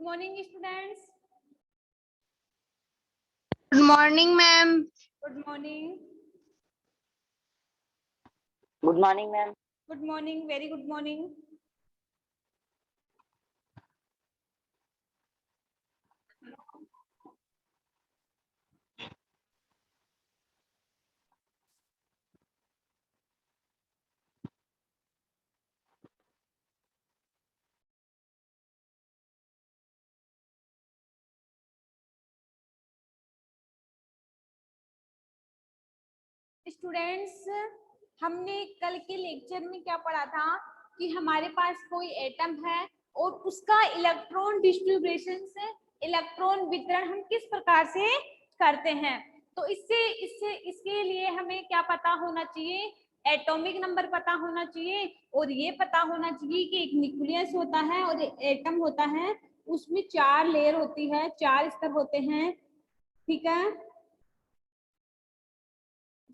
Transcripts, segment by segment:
Good morning, students. Good morning, ma'am. Good morning. Good morning, ma'am. Good morning. Very good morning. Students, हमने कल के lecture में क्या पढ़ा था कि हमारे पास कोई एटम है और उसका इलेक्ट्रॉन डिस्ट्रीब्यूशन से इलेक्ट्रॉन वितरण हम किस प्रकार से करते हैं। तो इसके लिए हमें क्या पता होना चाहिए, एटॉमिक नंबर पता होना चाहिए और ये पता होना चाहिए कि एक न्यूक्लियस होता है और एटम होता है, उसमें 4 लेयर होती है, 4 स्तर होते हैं। ठीक है,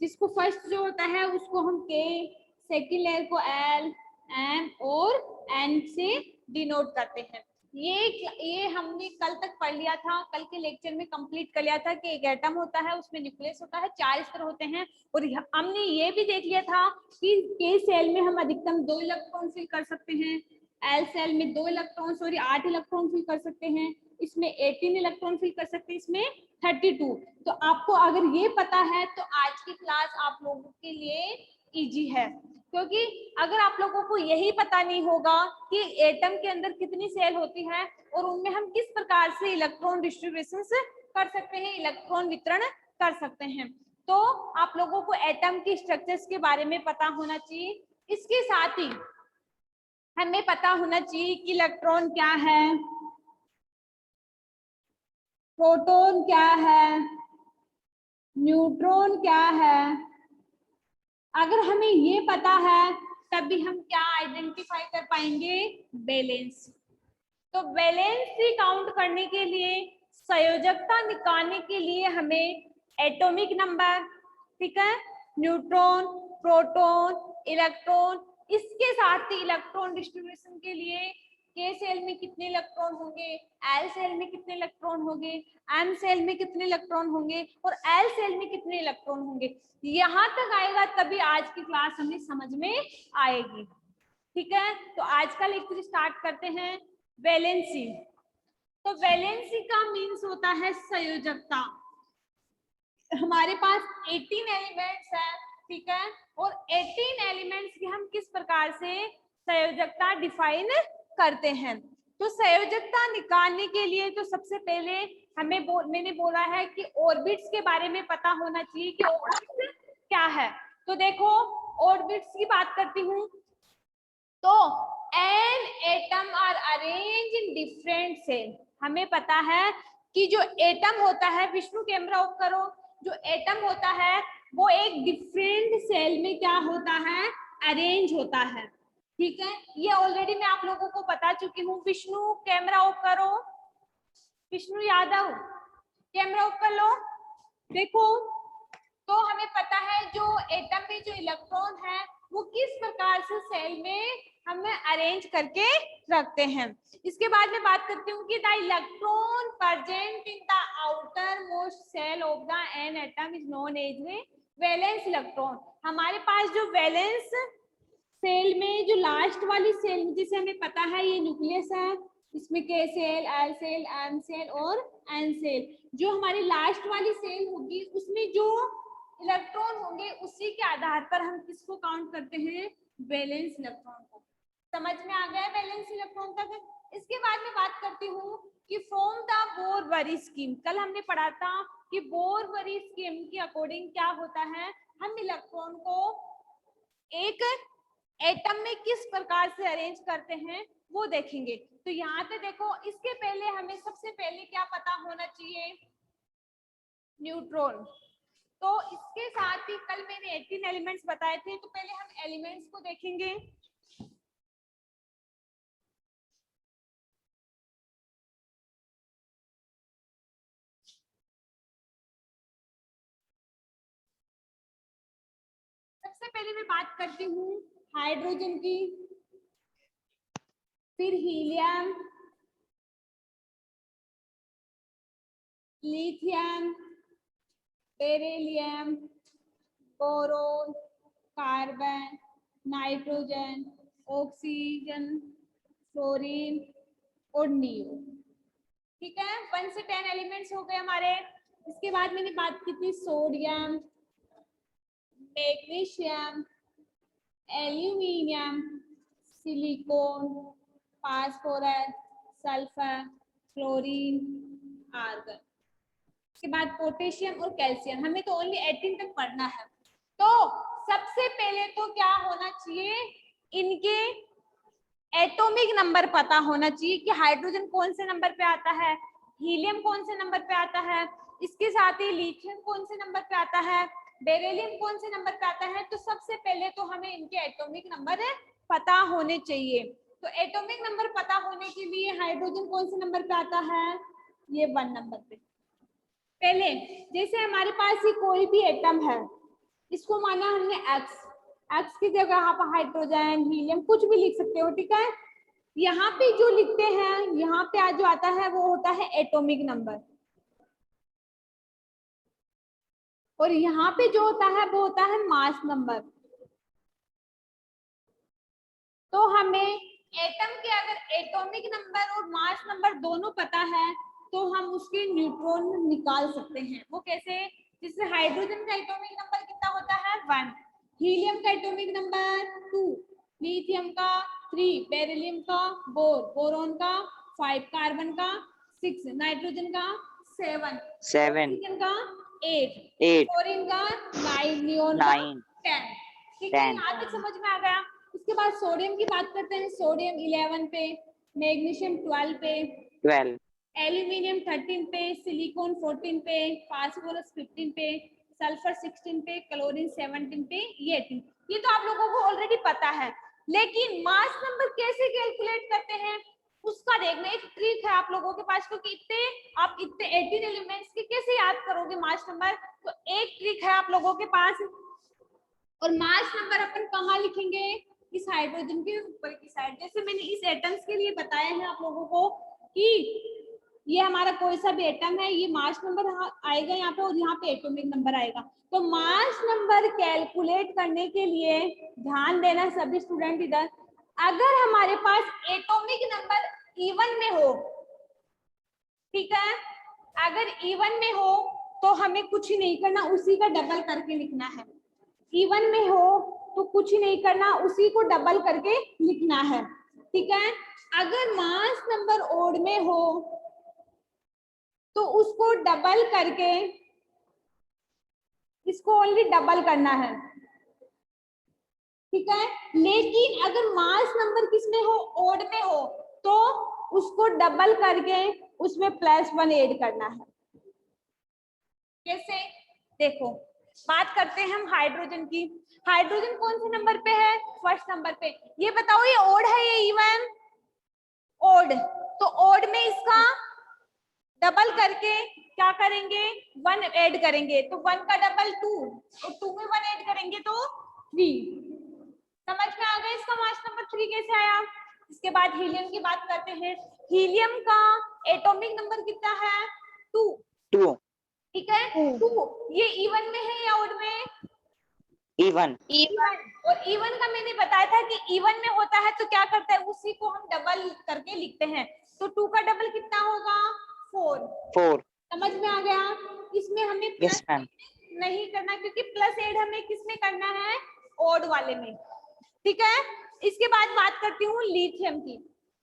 जिसको फर्स्ट जो होता है उसको हम के, सेकेंड लेयर को एल, एम और एन से डिनोट करते हैं। ये हमने कल तक पढ़ लिया था, कल के लेक्चर में कंप्लीट कर लिया था कि एक एटम होता है, उसमें न्यूक्लियस होता है, 4 स्तर होते हैं। और हमने ये भी देख लिया था कि के सेल में हम अधिकतम 2 इलेक्ट्रॉन फिल कर सकते हैं, एल सेल में 2 इलेक्ट्रॉन 8 इलेक्ट्रॉन फिल कर सकते हैं, इसमें 18 इलेक्ट्रॉन फिल कर सकते हैं, इसमें 32। तो आपको अगर ये पता है तो आज की क्लास आप लोगों के लिए इजी है, क्योंकि अगर आप लोगों को यही पता नहीं होगा कि एटम के अंदर कितनी सेल होती है और उनमें हम किस प्रकार से इलेक्ट्रॉन डिस्ट्रीब्यूशन कर सकते हैं, इलेक्ट्रॉन वितरण कर सकते हैं, तो आप लोगों को एटम की स्ट्रक्चर्स के बारे में पता होना चाहिए। इसके साथ ही हमें पता होना चाहिए कि इलेक्ट्रॉन क्या है, प्रोटॉन क्या है, न्यूट्रॉन क्या है। अगर हमें ये पता है तभी हम क्या आइडेंटिफाई कर पाएंगे, वैलेंस। तो वैलेंसी काउंट करने के लिए, संयोजकता निकालने के लिए हमें एटॉमिक नंबर, ठीक है, न्यूट्रॉन, प्रोटॉन, इलेक्ट्रॉन, इसके साथ ही इलेक्ट्रॉन डिस्ट्रीब्यूशन के लिए के सेल में कितने इलेक्ट्रॉन होंगे, एल सेल में कितने इलेक्ट्रॉन होंगे, एम सेल में कितने इलेक्ट्रॉन होंगे और एल सेल में कितने इलेक्ट्रॉन होंगे, यहाँ तक आएगा तभी आज की क्लास हमें समझ में आएगी। ठीक है, तो आज का लेक्चर स्टार्ट करते हैं। वैलेंसी, तो वैलेंसी का मीन्स होता है संयोजकता। हमारे पास 18 एलिमेंट्स है, ठीक है, और 18 एलिमेंट्स की हम किस प्रकार से संयोजकता डिफाइन करते हैं। तो संयोजकता निकालने के लिए तो सबसे पहले मैंने बोला है कि ऑर्बिट्स के बारे में पता होना चाहिए कि ऑर्बिट्स क्या है। तो देखो, ऑर्बिट्स की बात करती हूँ तो an atom are arrange in different shell. हमें पता है कि जो एटम होता है, विष्णु कैमरा ऑफ करो, जो एटम होता है वो एक डिफरेंट सेल में क्या होता है, अरेंज होता है। ठीक है, ये ऑलरेडी मैं आप लोगों को बता चुकी हूँ। विष्णु कैमरा ऑफ करो, विष्णु यादव कैमरा ऑफ कर लो। देखो, तो हमें पता है जो एटम में जो इलेक्ट्रॉन है वो किस प्रकार से सेल में हमें अरेंज करके रखते हैं। इसके बाद में बात करती हूँ कि the electron present in the outermost shell of the an atom is known as valence electron. हमारे पास जो वैलेंस सेल में जो लास्ट वाली सेल, जिसे हमें पता है ये न्यूक्लियस है, इसमें K shell, L shell, M shell और एन सेल, जो हमारी लास्ट वाली सेल होगी उसमें जो इलेक्ट्रॉन होंगे उसी के आधार पर हम किसको काउंट करते हैं, वैलेंस इलेक्ट्रॉन को। समझ में आ गया वैलेंस इलेक्ट्रॉन तक। इसके बाद में बात करती हूँ कि फ्रॉम द बोर-बरी स्कीम, कल हमने पढ़ा था कि बोर-बरी स्कीम के अकॉर्डिंग क्या होता है, हम इलेक्ट्रॉन को एक एटम में किस प्रकार से अरेंज करते हैं वो देखेंगे। तो यहाँ पे देखो, इसके पहले हमें सबसे पहले क्या पता होना चाहिए, न्यूट्रॉन। तो इसके साथ ही कल मैंने 18 एलिमेंट्स बताए थे, तो पहले हम एलिमेंट्स को देखेंगे। सबसे पहले मैं बात करती हूँ हाइड्रोजन की, फिर helium, lithium, beryllium, boron, carbon, nitrogen, oxygen, fluorine और नियो। ठीक है, 1 से 10 एलिमेंट्स हो गए हमारे। इसके बाद मैंने बात की थी sodium, magnesium, aluminium, silicon, phosphorus, sulphur, chlorine, argon. इसके बाद पोटेशियम और कैल्शियम। हमें तो ओनली 18 तक पढ़ना है। तो सबसे पहले तो क्या होना चाहिए, इनके एटॉमिक नंबर पता होना चाहिए कि हाइड्रोजन कौन से नंबर पे आता है, हीलियम कौन से नंबर पे आता है, इसके साथ ही लिथियम कौन से नंबर पे आता है, बेरिलियम कौन से नंबर पे आता है। तो सबसे पहले तो हमें इनके एटॉमिक नंबर पता होने चाहिए। तो एटॉमिक नंबर पता होने के लिए हाइड्रोजन कौन से नंबर पे आता है, ये 1 नंबर पे। पहले जैसे हमारे पास ही कोई भी एटम है, इसको माना हमने एक्स, एक्स की जगह आप हाइड्रोजन, हीलियम कुछ भी लिख सकते हो। ठीक है, यहाँ पे जो लिखते हैं, यहाँ पे आज जो आता है वो होता है एटॉमिक नंबर, और यहाँ पे जो होता है वो होता है मास नंबर। तो हमें एटम के अगर एटॉमिक नंबर और मास नंबर दोनों पता है तो हम उसके न्यूट्रॉन निकाल सकते हैं। वो कैसे, जिससे हाइड्रोजन का एटॉमिक नंबर कितना होता है 1, हीलियम का एटॉमिक नंबर 2, लिथियम का 3, बेरिलियम का 4, बोरोन का 5, कार्बन का 6, नाइट्रोजन का 7, ऑक्सीजन का 8, फ्लोरीन का 9, नियोन का 10। ठीक है, यहाँ तक समझ में आ गया। उसके बाद सोडियम की बात करते हैं। सोडियम 11 पे, मैग्नीशियम 12 पे, एल्यूमिनियम 13 पे, सिलिकॉन 14 पे, फास्फोरस 15 पे, सल्फर 16 पे, क्लोरीन 17 पे, ये 18। ये तो आप लोगों को ऑलरेडी पता है, लेकिन मास नंबर कैसे कैलकुलेट करते हैं उसका देखना एक ट्रिक है आप लोगों के पास, क्योंकि आप इतने 18 एलिमेंट्स के कैसे याद करोगे मास नंबर। तो एक ट्रिक है आप लोगों के पास, और मास नंबर अपन कहाँ लिखेंगे, इस हाइड्रोजन के ऊपर की साइड। जैसे मैंने इस एटम्स के लिए बताया है आप लोगों को कि ये हमारा कोई सा भी एटम है, ये मास नंबर आएगा यहाँ पे और यहाँ पे एटॉमिक नंबर आएगा। तो मास नंबर कैलकुलेट करने के लिए ध्यान देना सभी स्टूडेंट इधर, अगर हमारे पास एटॉमिक नंबर इवन में हो, ठीक है, अगर इवन में हो तो हमें कुछ ही नहीं करना, उसी का डबल करके लिखना है। इवन में हो तो कुछ ही नहीं करना, उसी को डबल करके लिखना है। ठीक है, अगर मास नंबर ओड में हो तो उसको डबल करके, इसको ओनली डबल करना है। ठीक है, लेकिन अगर मास नंबर किस में हो, ओड में हो, तो उसको डबल करके उसमें +1 ऐड करना है। कैसे, देखो बात करते हैं हम हाइड्रोजन की। हाइड्रोजन कौन से नंबर पे है, फर्स्ट नंबर पे। ये बताओ ये ओड है ये इवन, ओड। तो ओड में इसका डबल करके क्या करेंगे, 1 ऐड करेंगे, तो 1 का डबल 2, और 2 में 1 ऐड करेंगे तो 3। समझ में आ गया इसका मास नंबर 3 कैसे आया। इसके बाद हीलियम की बात करते हैं। हीलियम का एटॉमिक नंबर कितना है, 2। ठीक है, 2 ये इवन में है या ओड में, इवन। और इवन का मैंने बताया था कि इवन में होता है तो क्या करता है, उसी को हम डबल करके लिखते हैं। तो 2 का डबल कितना होगा, 4। समझ में आ गया। इसमें हमें प्लस नहीं करना, क्योंकि प्लस ऐड हमें किसमें करना है, ओड वाले में। ठीक है, इसके बाद बात करती हूँ लिथियम की।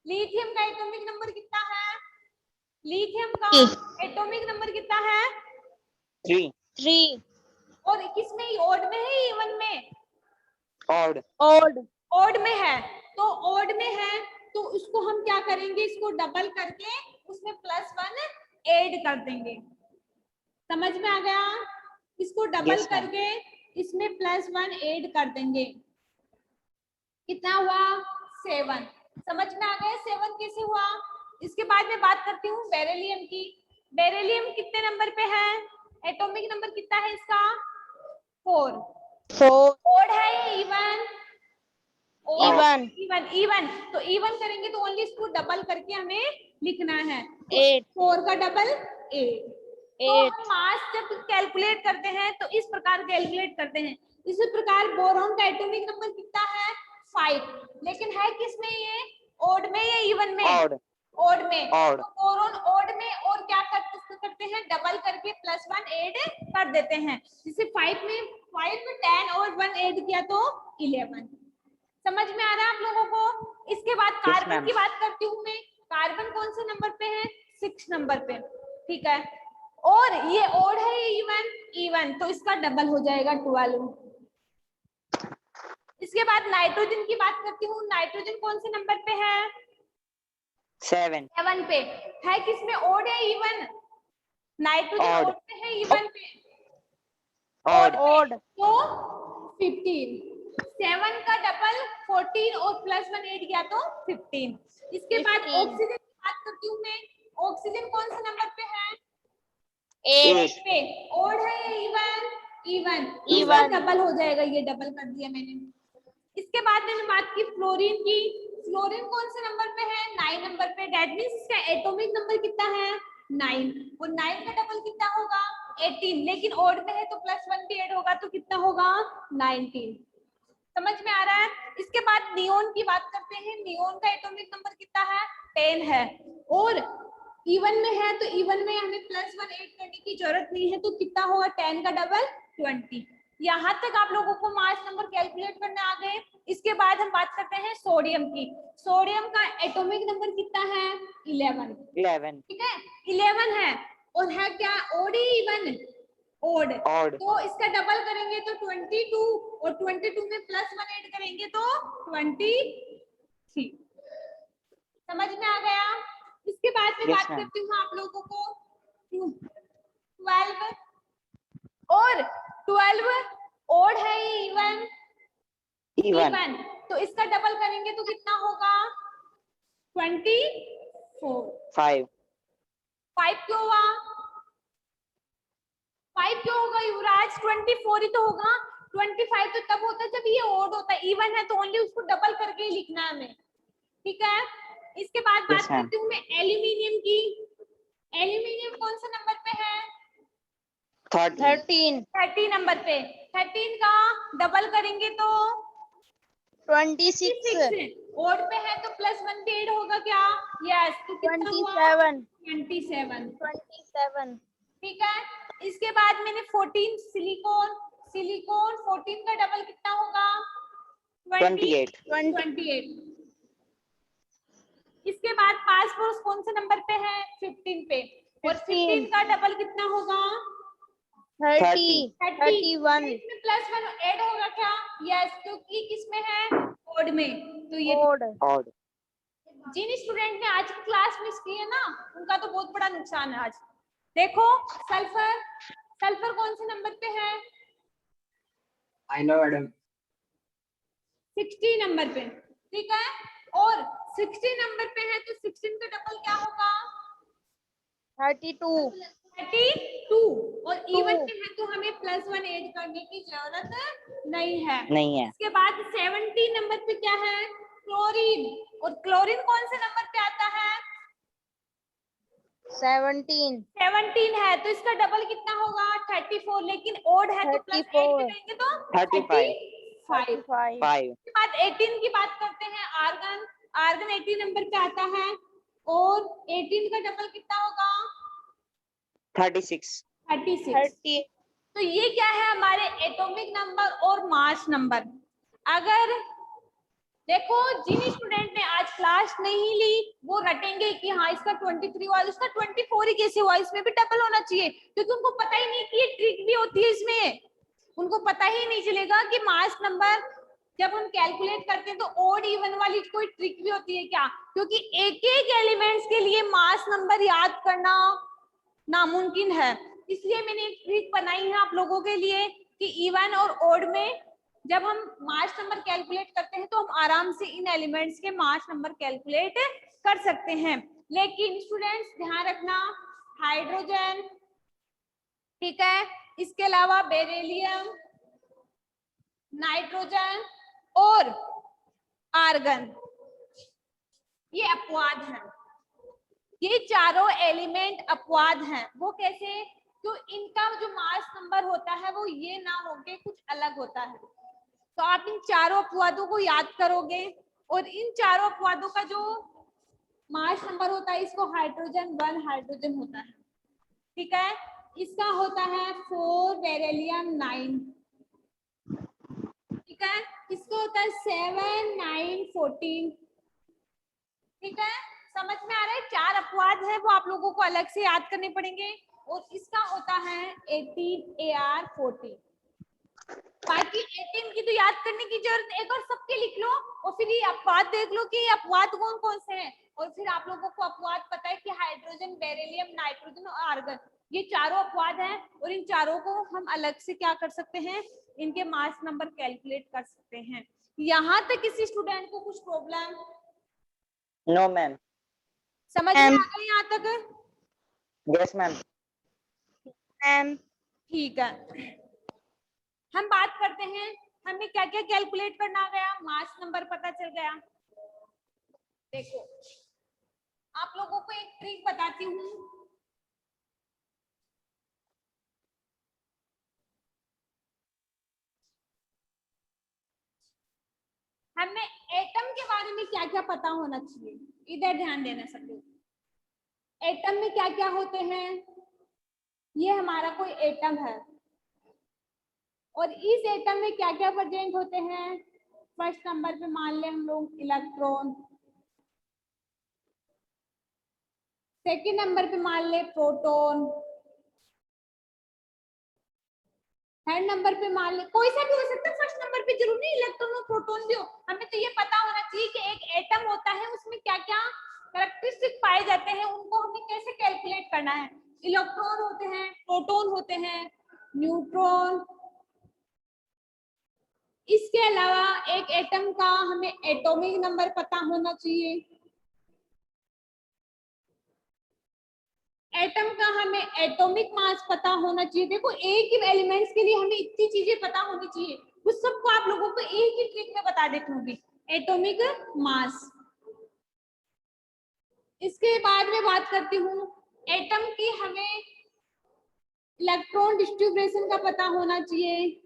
लिथियम का एटॉमिक नंबर कितना है, लिथियम का एटॉमिक नंबर कितना है, 3। और किसमें, ओड में है इवन में, ओड में है। तो ओड में है तो उसको हम क्या करेंगे, इसको डबल करके उसमें +1 ऐड कर देंगे। समझ में आ गया, इसको डबल करके इसमें +1 ऐड कर देंगे। कितना हुआ, 7। समझ में आ गया 7 कैसे हुआ। इसके बाद में बात करती हूँ बेरिलियम की। बेरिलियम कितने नंबर पे है, एटॉमिक नंबर कितना है इसका, 4। ओड है ये इवन, इवन। तो इवन करेंगे तो ओनली इसको डबल करके हमें लिखना है, 4 का डबल 8। तो हम मास जब कैलकुलेट करते हैं तो इस प्रकार कैलकुलेट करते हैं। इसी प्रकार बोरॉन का एटॉमिक नंबर कितना है 5, लेकिन है किसमें ये ओड में या इवन में? ओड में। तो बोरॉन ओड में और क्या करते हैं डबल करके +1 ऐड कर देते हैं। जैसे 5 में 10 और 1 ऐड किया तो 11। समझ में आ रहा है आप लोगों को? इसके बाद कार्बन की बात करती हूँ मैं। कार्बन कौन से नंबर पे है? 6 नंबर पे, ठीक है। और ये ओड है इवन, तो इसका डबल हो जाएगा 12। इसके बाद नाइट्रोजन की बात करती हूँ। नाइट्रोजन कौन से नंबर पे है? 7 पे है। किसमें ओड है इवन? नाइट्रोजन ओड पे है इवन पे? ओड। तो 15। 7 का डबल 14 और +1 ऐड किया तो 15। इसके बाद ऑक्सीजन की बात करती हूँ मैं। ऑक्सीजन कौन से नंबर पे है? 8 पे। ओड है इवन डबल हो जाएगा, ये डबल कर दिया मैंने। इसके बाद मैंने बात की फ्लोरीन की। फ्लोरीन कौन से नंबर पे है? 9 नंबर पे। दैट मींस इसका एटॉमिक नंबर कितना है? 9। और 9 का डबल कितना होगा? 18। लेकिन ओड में है तो +1 भी ऐड होगा तो कितना होगा? 19। समझ में आ रहा है? इसके बाद नियोन की बात करते हैं। नियोन का एटॉमिक नंबर कितना है? 10 है। और इवन में है तो इवन में हमें +1 ऐड करने की जरूरत नहीं है, तो कितना होगा? 10 का डबल 20। यहाँ तक आप लोगों को मास नंबर कैलकुलेट करने आ गए। इसके बाद हम बात करते हैं सोडियम की। सोडियम का एटॉमिक नंबर कितना है? 11। ठीक है, 11 है। और है क्या ओड इवन? ओड। तो इसका डबल करेंगे तो 22, और 22 में +1 ऐड करेंगे तो 23। समझ में आ गया? इसके बाद में बात करती हूँ आप लोगों को 12। और 12 ओड है इवन, तो इसका डबल करेंगे तो कितना होगा? 24। 5 क्यों हुआ? 5 क्यों होगा युवराज? 24 ही तो होगा। 25 तो तब होता है जब ये ओड होता है। इवन है तो ओनली उसको डबल करके ही लिखना है हमें, ठीक है। इसके बाद बात करती हूँ मैं एल्यूमिनियम की। एल्यूमिनियम कौन सा नंबर पे है? 30 नंबर पे। 13 का डबल करेंगे तो 26। ओड पे है तो +1 भी ऐड होगा क्या? यस। तो कितना हुआ? 27। ठीक है। इसके बाद मैंने 14 सिलिकॉन 14 का डबल कितना होगा? 28। इसके बाद फास्फोरस कौन से नंबर पे है? 15 पे। और 15 का डबल कितना होगा? 31। इसमें +1 ऐड होगा क्या? यस, क्योंकि किसमें है? ओड में। तो ये ओड। जिन स्टूडेंट ने आज की क्लास मिस की है ना, उनका तो बहुत बड़ा नुकसान है आज। देखो सल्फर कौन से नंबर पे है? I know madam. 60 नंबर पे, ठीक है। और 60 नंबर पे है तो 16 का डबल क्या होगा? 32। और इवन पे है तो हमें +1 ऐड करने की जरूरत नहीं है। इसके बाद 70 नंबर पे क्या है? क्लोरीन। और क्लोरीन कौन से नंबर पे आता है? 17 है तो इसका डबल कितना होगा? 34। लेकिन ओड है तो +8 करेंगे तो 35। इसके बाद 18 की बात करते हैं। आर्गन 18 नंबर पे आता है। और 18 का डबल कितना होगा? 36। तो ये क्या है? हमारे एटॉमिक नंबर और मास नंबर। अगर देखो जिन स्टूडेंट ने आज क्लास नहीं ली वो रटेंगे कि हाँ इसका 23 हुआ, इसका 24 ही कैसे हुआ, इसमें भी डबल होना चाहिए, क्योंकि उनको पता ही नहीं कि ये ट्रिक भी होती है इसमें। उनको पता ही नहीं चलेगा कि मास नंबर जब हम कैलकुलेट करते हैं तो ओड इवन वाली कोई ट्रिक भी होती है क्या, क्योंकि एक एक एलिमेंट्स के लिए मास नंबर याद करना नामुमकिन है। इसलिए मैंने एक ट्रिक बनाई है आप लोगों के लिए कि इवन और ओड में जब हम मास नंबर कैलकुलेट करते हैं तो हम आराम से इन एलिमेंट्स के मास नंबर कैलकुलेट कर सकते हैं। लेकिन स्टूडेंट्स ध्यान रखना, हाइड्रोजन, ठीक है, इसके अलावा बेरिलियम, नाइट्रोजन और आर्गन, ये अपवाद हैं। ये चारों एलिमेंट अपवाद हैं। वो कैसे? तो इनका जो मास नंबर होता है वो ये ना होके कुछ अलग होता है। तो आप इन चारों अपवादों को याद करोगे और इन चारों अपवादों का जो मास नंबर होता है इसको हाइड्रोजन 1 हाइड्रोजन होता है, ठीक है। इसका होता है 4 बेरिलियम 9, ठीक है। इसको होता है 7 9 14, ठीक है। समझ में आ रहा है? 4 अपवाद है वो आप लोगों को अलग से याद करने पड़ेंगे। और इसका होता है 18 AR 14। बाकी 18 की तो याद करने की जरूरत नहीं, एक और सबके लिख लो और फिर ये अपवाद देख लो कि ये अपवाद कौन कौन से हैं। और फिर आप लोगों को अपवाद पता है कि हाइड्रोजन, बेरिलियम, नाइट्रोजन और आर्गन, ये चारों अपवाद हैं। और इन चारों को हम अलग से क्या कर सकते हैं, इनके मास नंबर कैलकुलेट कर सकते हैं। यहाँ तक किसी स्टूडेंट को कुछ प्रॉब्लम? No ma'am. समझ में आ गई यहाँ तक? Yes ma'am. मैम ठीक है, हम बात करते हैं हमें क्या क्या कैलकुलेट करना गया, मास नंबर पता चल गया। देखो आप लोगों को एक ट्रिक बताती हूँ। हमें एटम के बारे में क्या क्या पता होना चाहिए, इधर ध्यान देना सब लोग। एटम में क्या क्या होते हैं, ये हमारा कोई एटम है और इस एटम में क्या क्या प्रेजेंट होते हैं। फर्स्ट नंबर पे मान ले हम लोग इलेक्ट्रॉन, सेकेंड नंबर पे मान ले प्रोटॉन, थर्ड नंबर पे मान ले कोई सा भी हो सकता है, फर्स्ट नंबर पे जरूर नहीं इलेक्ट्रॉन और प्रोटॉन भी हो। हमें तो ये पता होना चाहिए कि एक एटम होता है उसमें क्या क्या कैरेक्टरिस्टिक पाए जाते हैं, उनको हमें कैसे कैलकुलेट करना है। इलेक्ट्रॉन होते हैं, प्रोटॉन होते हैं, न्यूट्रॉन। इसके अलावा एक एटम का हमें एटॉमिक नंबर पता होना चाहिए। एटम का हमें एटॉमिक मास पता होना चाहिए। देखो एक ही एलिमेंट्स के लिए हमें इतनी चीजें पता होनी चाहिए, उस सबको आप लोगों को एक ही ट्रिक में बता देती हूँ। Atomic mass. इसके बाद में बात करती हूँ एटम की हमें इलेक्ट्रॉन डिस्ट्रीब्यूशन का पता होना चाहिए।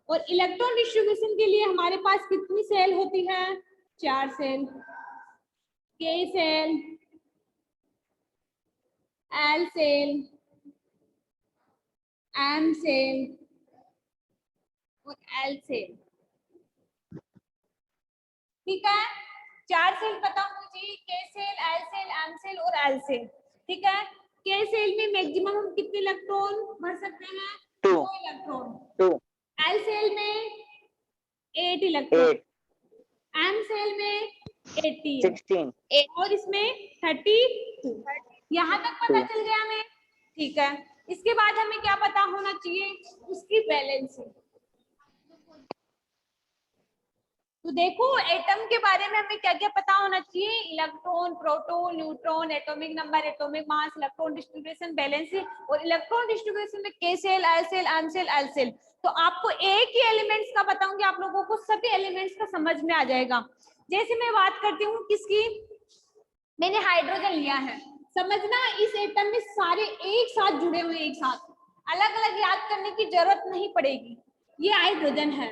और इलेक्ट्रॉन डिस्ट्रीब्यूशन के लिए हमारे पास कितनी सेल होती है, 4 shell. K shell, L shell, M shell और एल सेल, ठीक है। 4 सेल पता होनी चाहिए, K shell, L shell, M shell और एल सेल, ठीक है। के सेल में मैक्सिमम हम कितने इलेक्ट्रॉन भर सकते हैं, 2 इलेक्ट्रॉन। 2। एल सेल में 8 इलेक्ट्रॉन, एम सेल में 18, 16 और इसमें 32। यहाँ तक पता चल गया हमें, ठीक है। इसके बाद हमें क्या पता होना चाहिए, उसकी वैलेंसी। तो देखो एटम के बारे में हमें क्या क्या पता होना चाहिए, electron, proton, neutron, atomic number, atomic mass, electron distribution, balance. और इलेक्ट्रॉन डिस्ट्रीब्यूशन में K shell, L shell, M shell, L shell. तो आपको एक ही एलिमेंट्स का बताऊंगी, आप लोगों को सभी एलिमेंट्स का समझ में आ जाएगा। जैसे मैं बात करती हूँ किसकी, मैंने हाइड्रोजन लिया है, समझना इस एटम में सारे एक साथ जुड़े हुए, एक साथ, अलग अलग याद करने की जरूरत नहीं पड़ेगी। ये हाइड्रोजन है,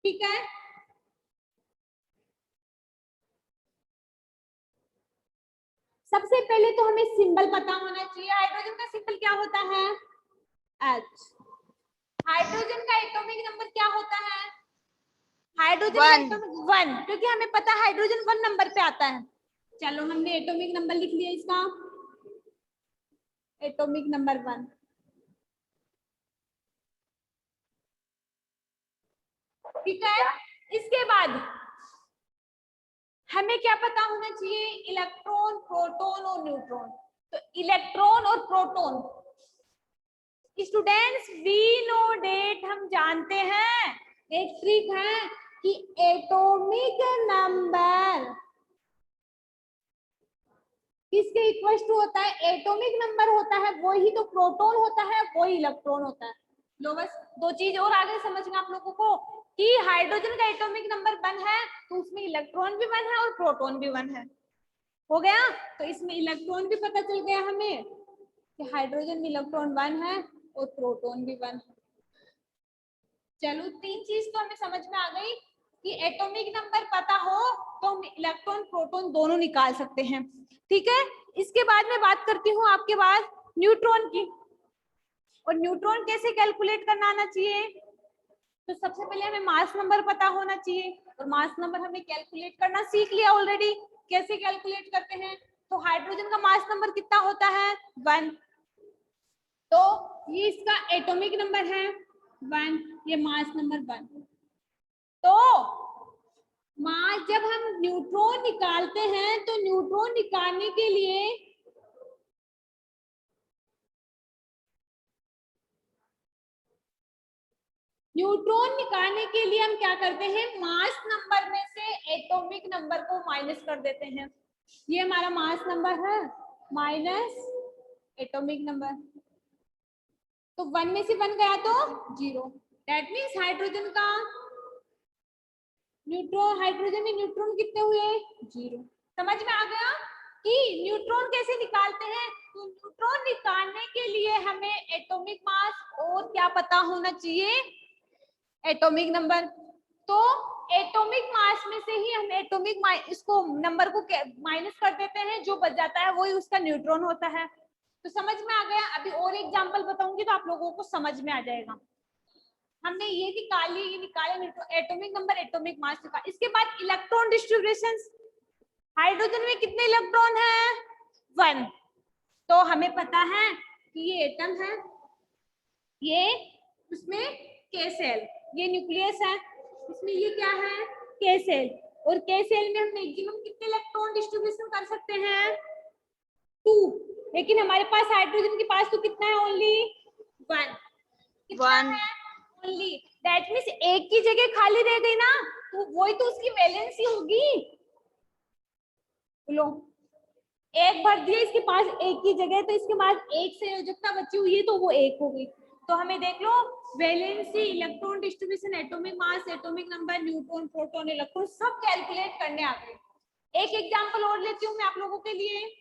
ठीक है। सबसे पहले तो हमें सिंबल पता होना चाहिए। हाइड्रोजन का सिंबल क्या होता है, H। हाइड्रोजन का एटॉमिक नंबर क्या होता है, हाइड्रोजन का एटॉमिक 1, क्योंकि हमें पता है हाइड्रोजन 1 नंबर पे आता है। चलो हमने एटॉमिक नंबर लिख लिया इसका, एटॉमिक नंबर 1, ठीक है। इसके बाद हमें क्या पता होना चाहिए, इलेक्ट्रॉन, प्रोटॉन और न्यूट्रॉन। तो इलेक्ट्रॉन और proton, students we know that हम जानते हैं, एक ट्रिक है कि एटॉमिक नंबर किसके इक्वल टू होता है, एटॉमिक नंबर होता है वही तो प्रोटॉन होता है, वही इलेक्ट्रॉन होता है। लो बस 2 चीज और आगे समझना आप लोगों को, कि हाइड्रोजन का एटॉमिक नंबर 1 है तो उसमें इलेक्ट्रॉन भी 1 है और प्रोटॉन भी 1 है। हो गया, तो इसमें इलेक्ट्रॉन भी पता चल गया हमें कि हाइड्रोजन में इलेक्ट्रॉन 1 है और प्रोटॉन भी 1 है। चलो 3 चीज तो हमें समझ में आ गई कि एटॉमिक नंबर पता हो तो हम इलेक्ट्रॉन प्रोटॉन दोनों निकाल सकते हैं। ठीक है, इसके बाद मैं बात करती हूँ आपके पास न्यूट्रॉन की। और न्यूट्रॉन कैसे कैलकुलेट करना आना चाहिए, तो सबसे पहले हमें मास नंबर पता होना चाहिए और मास नंबर हमें कैलकुलेट करना सीख लिया ऑलरेडी। कैसे कैलकुलेट करते हैं, तो हाइड्रोजन का मास नंबर कितना होता है 1, तो ये इसका एटॉमिक नंबर है 1, ये मास नंबर 1। तो मास जब हम न्यूट्रॉन निकालते हैं तो न्यूट्रॉन निकालने के लिए हम क्या करते हैं, मास नंबर में से एटॉमिक नंबर को माइनस कर देते हैं। ये हमारा मास नंबर है माइनस एटॉमिक नंबर, तो 1 में से 1 गया तो 0। दैट मीन्स हाइड्रोजन में न्यूट्रॉन कितने हुए 0। समझ में आ गया कि न्यूट्रॉन कैसे निकालते हैं। तो न्यूट्रॉन निकालने के लिए हमें एटॉमिक मास और क्या पता होना चाहिए, एटॉमिक नंबर। तो एटॉमिक मास में से ही हम इसको नंबर को माइनस कर देते हैं, जो बच जाता है वही उसका न्यूट्रॉन होता है। तो समझ में आ गया। अभी और एग्जांपल बताऊंगी तो आप लोगों को समझ में आ जाएगा। हमने ये निकाले एटॉमिक नंबर, एटॉमिक मास निकाला। इसके बाद इलेक्ट्रॉन डिस्ट्रीब्यूशन, हाइड्रोजन में कितने इलेक्ट्रॉन है 1, तो हमें पता है कि ये एटम है, ये उसमें के सेल, ये न्यूक्लियस है, इसमें ये क्या है के सेल, और के सेल में हम मैक्सिमम कितने इलेक्ट्रॉन डिस्ट्रीब्यूशन कर सकते हैं 2, लेकिन हमारे पास हाइड्रोजन के पास तो कितना है ओनली 1, कितना 1 है ओनली। दैट मींस एक की जगह खाली रह गई ना, तो वही तो उसकी वैलेंसी होगी। लो, एक भर दिया इसके पास एक की जगह, तो इसके पास एक संयोजकता बची हुई है तो वो एक हो गई। तो हमें देख लो valency, electron distribution, atomic mass, atomic number, neutron, proton, electron सब कैलकुलेट करने आ गए। एक एग्जांपल और लेती हूँ मैं आप लोगों के लिए।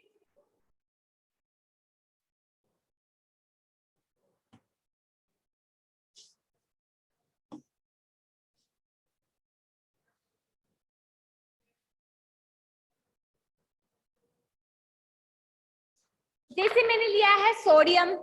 जैसे मैंने लिया है सोडियम,